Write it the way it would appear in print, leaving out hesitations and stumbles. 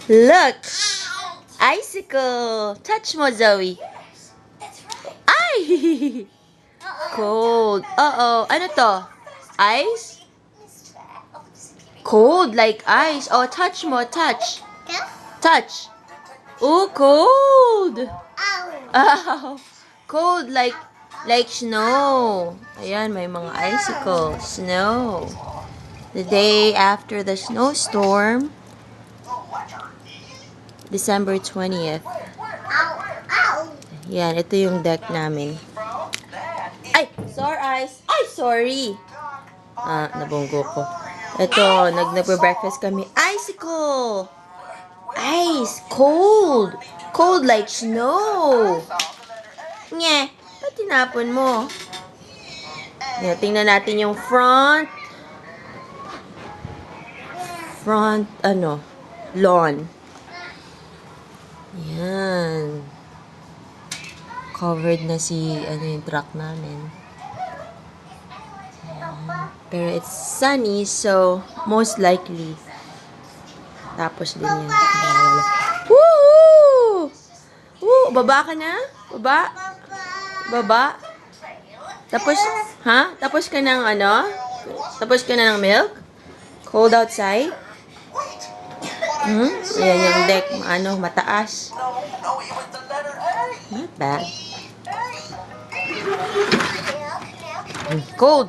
Look! Icicle! Touch mo, Zoe. Ay! Cold. Uh-oh. Ano to? Ice? Cold like ice. Oh, touch mo. Touch. Touch. Oh, cold. Ow. Cold like snow. Ayan, may mga icicles. Snow. The day after the snowstorm, December 20th. Yan, ito yung deck namin. Ay, sore eyes. Ay, sorry. Nabunggo ko. Ito, nagbe-breakfast kami. Icicle! Ice! Cold! Cold like snow! Nye, ba't tinapon mo? Yan, tingnan natin yung front, lawn. Yan. Covered na yung truck namin. Yan. Pero it's sunny, so most likely. Tapos din yan. Woohoo! Woo! Baba ka na? Baba? Baba? Tapos, Tapos ka ng Tapos ka na ng milk? Cold outside? Ayan yung deck, mataas. Not bad. Cold.